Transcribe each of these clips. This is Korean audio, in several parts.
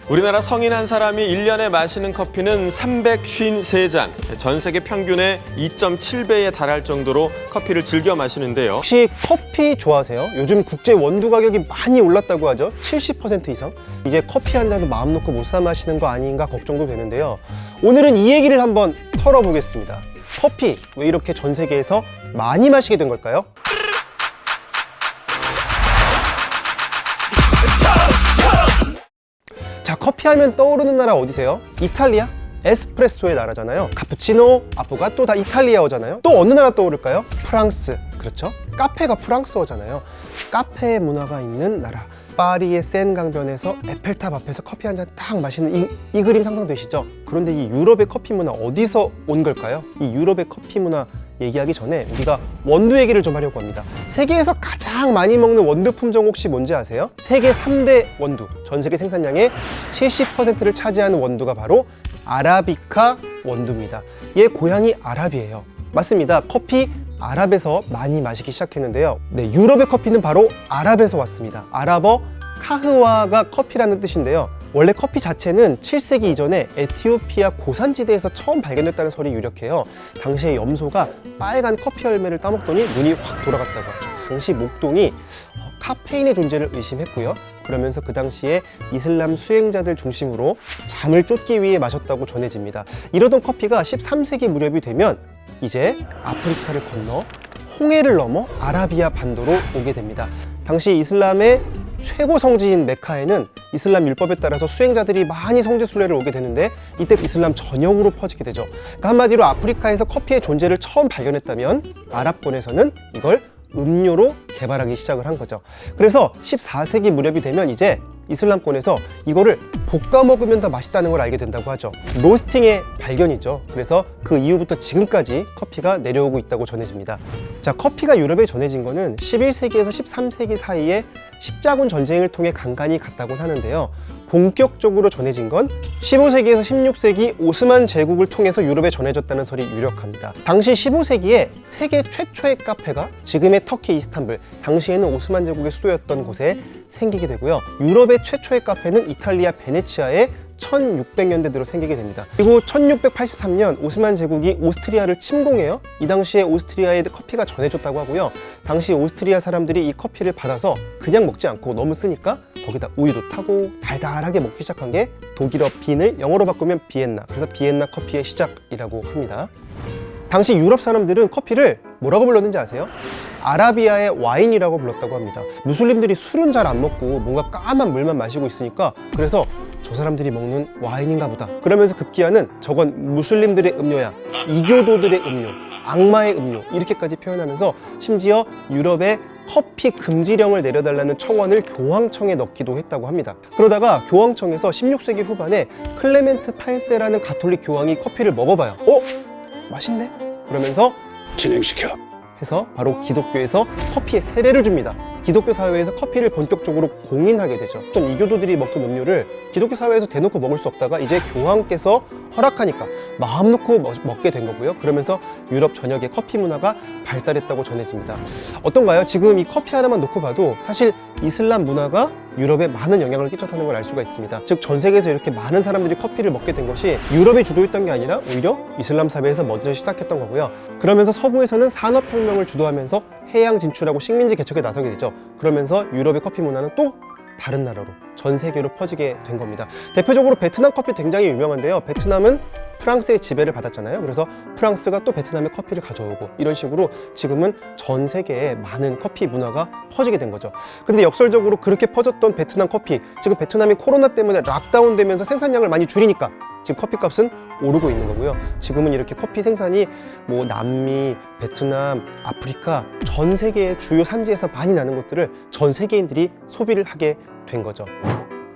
우리나라 성인 한 사람이 1년에 마시는 커피는 353잔, 전 세계 평균의 2.7배에 달할 정도로 커피를 즐겨 마시는데요. 혹시 커피 좋아하세요? 요즘 국제 원두 가격이 많이 올랐다고 하죠? 70% 이상? 이제 커피 한 잔을 마음 놓고 못 사 마시는 거 아닌가 걱정도 되는데요. 오늘은 이 얘기를 한번 털어보겠습니다. 커피 왜 이렇게 전 세계에서 많이 마시게 된 걸까요? 자, 커피 하면 떠오르는 나라 어디세요? 이탈리아? 에스프레소의 나라잖아요. 카푸치노, 아포가토 다 이탈리아어잖아요. 또 어느 나라 떠오를까요? 프랑스. 그렇죠? 카페가 프랑스어잖아요. 카페 문화가 있는 나라. 파리의 센 강변에서 에펠탑 앞에서 커피 한 잔 딱 마시는 이 그림 상상되시죠? 그런데 이 유럽의 커피 문화 어디서 온 걸까요? 이 유럽의 커피 문화 얘기하기 전에 우리가 원두 얘기를 좀 하려고 합니다. 세계에서 가장 많이 먹는 원두 품종 혹시 뭔지 아세요? 세계 3대 원두, 전 세계 생산량의 70%를 차지하는 원두가 바로 아라비카 원두입니다. 얘 고향이 아랍이에요. 맞습니다. 커피 아랍에서 많이 마시기 시작했는데요. 네, 유럽의 커피는 바로 아랍에서 왔습니다. 아랍어 카흐와가 커피라는 뜻인데요. 원래 커피 자체는 7세기 이전에 에티오피아 고산지대에서 처음 발견됐다는 설이 유력해요. 당시에 염소가 빨간 커피 열매를 따먹더니 눈이 확 돌아갔다고 하죠. 당시 목동이 카페인의 존재를 의심했고요. 그러면서 그 당시에 이슬람 수행자들 중심으로 잠을 쫓기 위해 마셨다고 전해집니다. 이러던 커피가 13세기 무렵이 되면 이제 아프리카를 건너 홍해를 넘어 아라비아 반도로 오게 됩니다. 당시 이슬람의 최고 성지인 메카에는 이슬람 율법에 따라서 수행자들이 많이 성지 순례를 오게 되는데 이때 이슬람 전역으로 퍼지게 되죠. 그러니까 한마디로 아프리카에서 커피의 존재를 처음 발견했다면 아랍권에서는 이걸 음료로 개발하기 시작을 한 거죠. 그래서 14세기 무렵이 되면 이제 이슬람권에서 이거를 볶아 먹으면 더 맛있다는 걸 알게 된다고 하죠. 로스팅의 발견이죠. 그래서 그 이후부터 지금까지 커피가 내려오고 있다고 전해집니다. 자, 커피가 유럽에 전해진 거는 11세기에서 13세기 사이에 십자군 전쟁을 통해 간간히 갔다고 하는데요. 본격적으로 전해진 건 15세기에서 16세기 오스만 제국을 통해서 유럽에 전해졌다는 설이 유력합니다. 당시 15세기에 세계 최초의 카페가 지금의 터키 이스탄불, 당시에는 오스만 제국의 수도였던 곳에 생기게 되고요. 유럽의 최초의 카페는 이탈리아 베네치아에 1600년대 들어 생기게 됩니다. 그리고 1683년 오스만 제국이 오스트리아를 침공해요. 이 당시에 오스트리아에 커피가 전해졌다고 하고요. 당시 오스트리아 사람들이 이 커피를 받아서 그냥 먹지 않고 너무 쓰니까 거기다 우유도 타고 달달하게 먹기 시작한 게 독일어 빈을 영어로 바꾸면 비엔나, 그래서 비엔나 커피의 시작이라고 합니다. 당시 유럽 사람들은 커피를 뭐라고 불렀는지 아세요? 아라비아의 와인이라고 불렀다고 합니다. 무슬림들이 술은 잘 안 먹고 뭔가 까만 물만 마시고 있으니까 그래서 저 사람들이 먹는 와인인가 보다. 그러면서 급기야는 저건 무슬림들의 음료야, 이교도들의 음료, 악마의 음료 이렇게까지 표현하면서 심지어 유럽에 커피 금지령을 내려달라는 청원을 교황청에 넣기도 했다고 합니다. 그러다가 교황청에서 16세기 후반에 클레멘트 8세라는 가톨릭 교황이 커피를 먹어봐요. 맛있네? 그러면서 진행시켜. 해서 바로 기독교에서 커피에 세례를 줍니다. 기독교 사회에서 커피를 본격적으로 공인하게 되죠. 어떤 이교도들이 먹던 음료를 기독교 사회에서 대놓고 먹을 수 없다가 이제 교황께서 허락하니까 마음 놓고 먹게 된 거고요. 그러면서 유럽 전역의 커피 문화가 발달했다고 전해집니다. 어떤가요? 지금 이 커피 하나만 놓고 봐도 사실 이슬람 문화가 유럽에 많은 영향을 끼쳤다는 걸 알 수가 있습니다. 즉 전 세계에서 이렇게 많은 사람들이 커피를 먹게 된 것이 유럽이 주도했던 게 아니라 오히려 이슬람 사회에서 먼저 시작했던 거고요. 그러면서 서구에서는 산업혁명을 주도하면서 해양 진출하고 식민지 개척에 나서게 되죠. 그러면서 유럽의 커피 문화는 또 다른 나라로 전 세계로 퍼지게 된 겁니다. 대표적으로 베트남 커피 굉장히 유명한데요. 베트남은 프랑스의 지배를 받았잖아요. 그래서 프랑스가 또 베트남에 커피를 가져오고 이런 식으로 지금은 전 세계에 많은 커피 문화가 퍼지게 된 거죠. 근데 역설적으로 그렇게 퍼졌던 베트남 커피, 지금 베트남이 코로나 때문에 락다운 되면서 생산량을 많이 줄이니까 지금 커피값은 오르고 있는 거고요. 지금은 이렇게 커피 생산이 뭐 남미, 베트남, 아프리카 전 세계의 주요 산지에서 많이 나는 것들을 전 세계인들이 소비를 하게 된 거죠.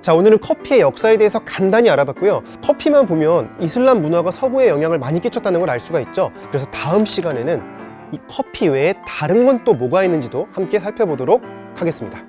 자, 오늘은 커피의 역사에 대해서 간단히 알아봤고요. 커피만 보면 이슬람 문화가 서구에 영향을 많이 끼쳤다는 걸 알 수가 있죠. 그래서 다음 시간에는 이 커피 외에 다른 건 또 뭐가 있는지도 함께 살펴보도록 하겠습니다.